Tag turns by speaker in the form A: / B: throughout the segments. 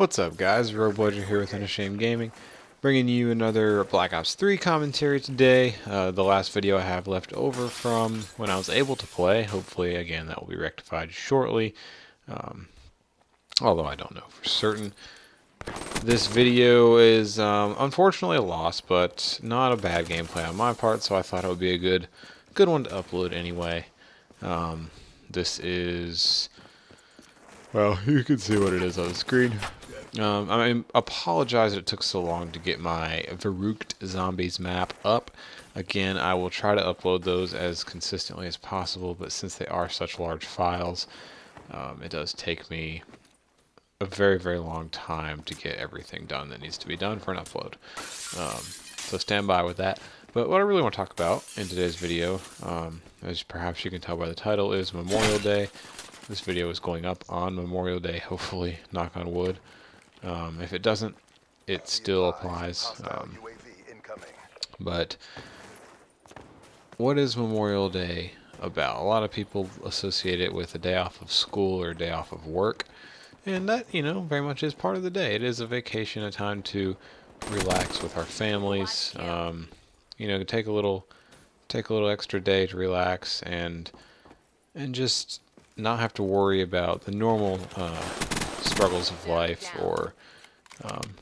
A: What's up, guys? Rogue Ledger here with Unashamed Gaming, bringing you another Black Ops 3 commentary today. The last video I have left over from when I was able to play. Hopefully, again, that will be rectified shortly, although I don't know for certain. This video is unfortunately a loss, but not a bad gameplay on my part, so I thought it would be a good one to upload anyway. This is... Well, you can see what it is on the screen. I apologize that it took so long to get my Verruched Zombies map up. Again, I will try to upload those as consistently as possible, but since they are such large files, it does take me a very, very long time to get everything done that needs to be done for an upload. So stand by with that. But what I really want to talk about in today's video, as perhaps you can tell by the title, is Memorial Day. This video is going up on Memorial Day, hopefully, knock on wood. If it doesn't, it still applies. But what is Memorial Day about? A lot of people associate it with a day off of school or a day off of work. And that, very much is part of the day. It is a vacation, a time to relax with our families. Take a little extra day to relax and just not have to worry about the normal struggles of life or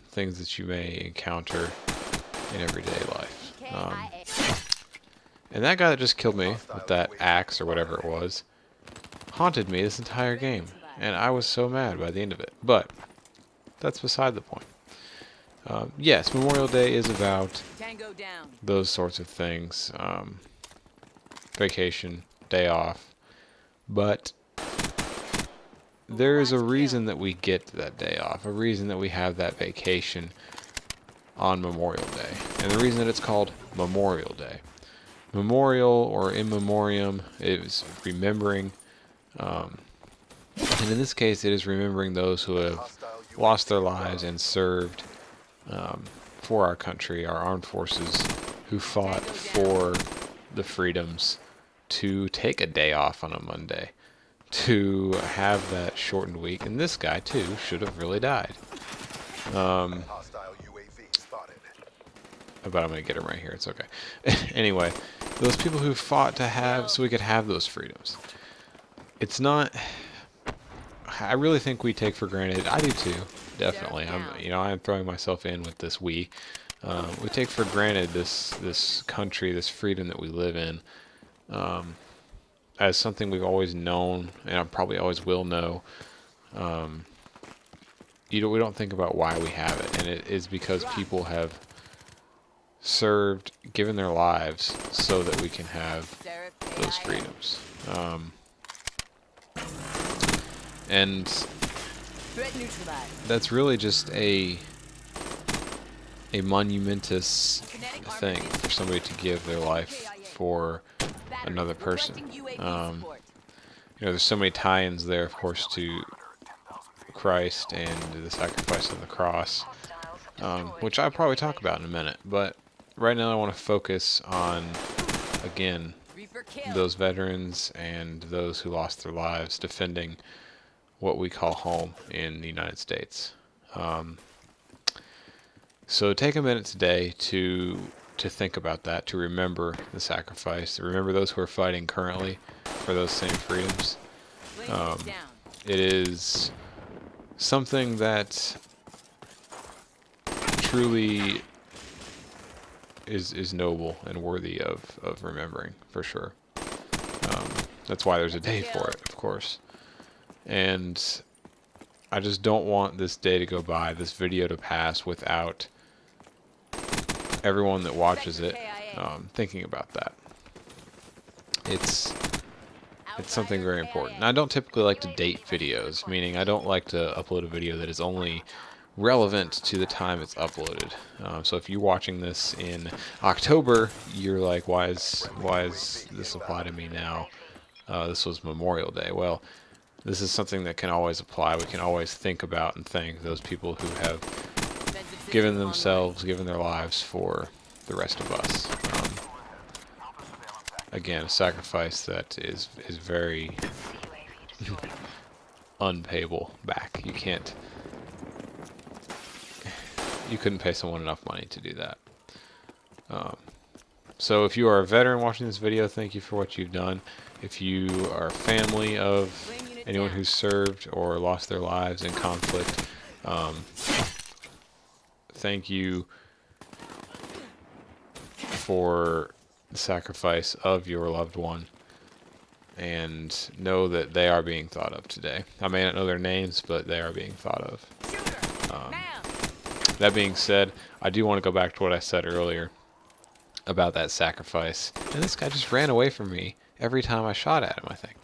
A: things that you may encounter in everyday life. And that guy that just killed me with that axe or whatever it was haunted me this entire game, and I was so mad by the end of it. But that's beside the point. Yes, Memorial Day is about those sorts of things. Vacation, day off, but there is a reason that we get that day off, a reason that we have that vacation on Memorial Day. And the reason that it's called Memorial Day. Memorial, or in memoriam, is remembering, and in this case it is remembering those who have lost their lives and served for our country, our armed forces, who fought for the freedoms to take a day off on a Monday, to have that shortened week. And this guy too should have really died. But I'm gonna get him right here, it's okay. Anyway, those people who fought to have, so we could have those freedoms. It's not, I really think we take for granted, I do too, definitely. I am throwing myself in with this we take for granted this country, this freedom that we live in, as something we've always known, and I probably always will know. We don't think about why we have it, and it is because people have served, given their lives, so that we can have those freedoms. And that's really just a monumentous thing for somebody to give their life for another person. There's so many tie-ins there, of course, to Christ and the sacrifice on the cross, which I'll probably talk about in a minute. But right now I want to focus on, again, those veterans and those who lost their lives defending what we call home in the United States. So take a minute today to think about that, to remember the sacrifice, to remember those who are fighting currently for those same freedoms. It is something that truly is noble and worthy of remembering, for sure. That's why there's a day for it, of course. And I just don't want this day to go by, this video to pass, without everyone that watches it thinking about that. It's something very important. And I don't typically like to date videos, meaning I don't like to upload a video that is only relevant to the time it's uploaded. So if you're watching this in October, you're like, why is this apply to me now? This was Memorial Day. Well, this is something that can always apply. We can always think about and thank those people who have given themselves, given their lives for the rest of us. Again, a sacrifice that is very unpayable back. You can't you couldn't pay someone enough money to do that. So if you are a veteran watching this video, thank you for what you've done. If you are a family of anyone who's served or lost their lives in conflict, thank you for the sacrifice of your loved one, and know that they are being thought of today. I may not know their names, but they are being thought of. That being said, I do want to go back to what I said earlier about that sacrifice. And this guy just ran away from me every time I shot at him, I think.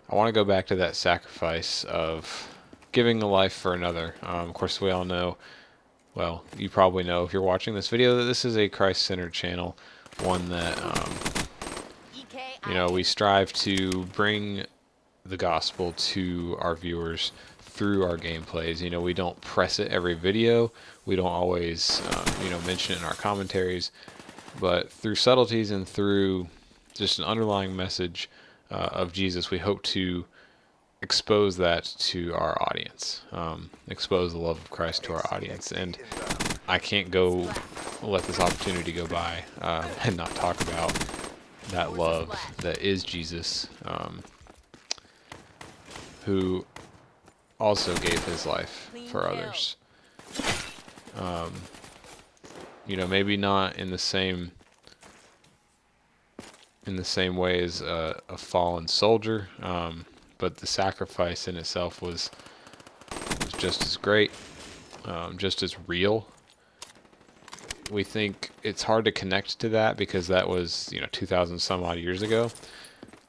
A: I want to go back to that sacrifice of giving a life for another. Of course, we all know, well, you probably know if you're watching this video, that this is a Christ-centered channel, one that, you know, we strive to bring the gospel to our viewers through our gameplays. You know, we don't press it every video. We don't always, you know, mention it in our commentaries. But through subtleties and through just an underlying message of Jesus, we hope to expose that to our audience, expose the love of Christ to our audience. And I can't go let this opportunity go by and not talk about that love that is Jesus, who also gave his life for others. You know, maybe not in the same way as a fallen soldier, but the sacrifice in itself was just as great, just as real. We think it's hard to connect to that because that was, you know, 2,000 some odd years ago.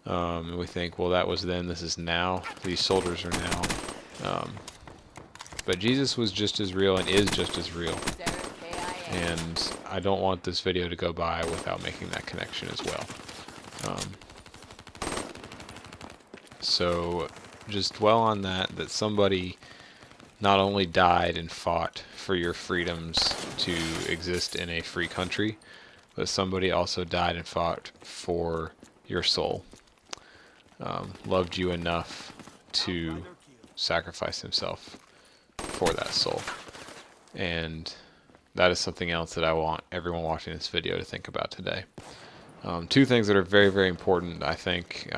A: And we think, well, that was then, this is now, these soldiers are now. But Jesus was just as real and is just as real. And I don't want this video to go by without making that connection as well. So just dwell on that somebody not only died and fought for your freedoms to exist in a free country, but somebody also died and fought for your soul. Loved you enough to sacrifice himself for that soul. And that is something else that I want everyone watching this video to think about today. Two things that are very, very important, I think,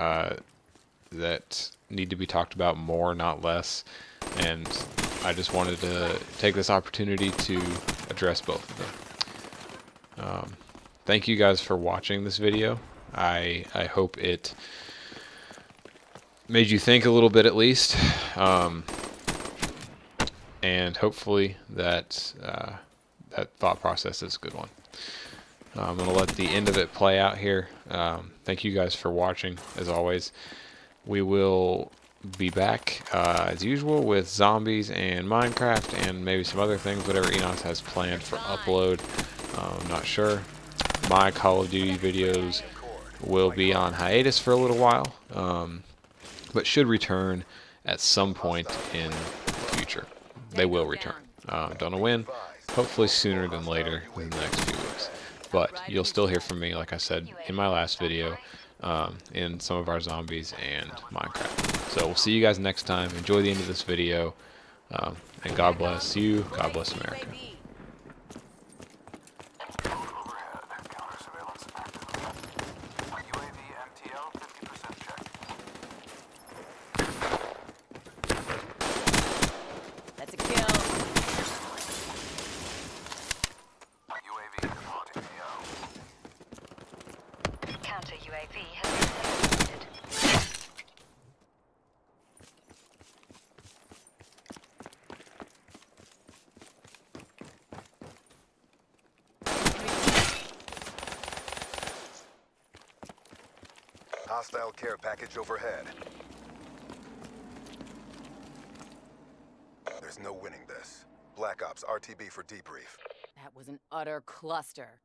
A: that need to be talked about more, not less. And I just wanted to take this opportunity to address both of them. Thank you guys for watching this video. I hope it made you think a little bit at least. And hopefully that that thought process is a good one. I'm going to let the end of it play out here. Thank you guys for watching, as always. We will be back, as usual, with zombies and Minecraft and maybe some other things, whatever Enos has planned for upload. I'm not sure. My Call of Duty videos will be on hiatus for a little while, but should return at some point in the future. They will return. Don't know when. Hopefully sooner than later within the next few weeks. But you'll still hear from me, like I said in my last video, in some of our zombies and Minecraft. So we'll see you guys next time. Enjoy the end of this video, and God bless you. God bless America.
B: That's a kill. Counter UAV has been executed.
C: Hostile care package overhead. There's no winning this. Black Ops RTB for debrief.
B: That was an utter cluster.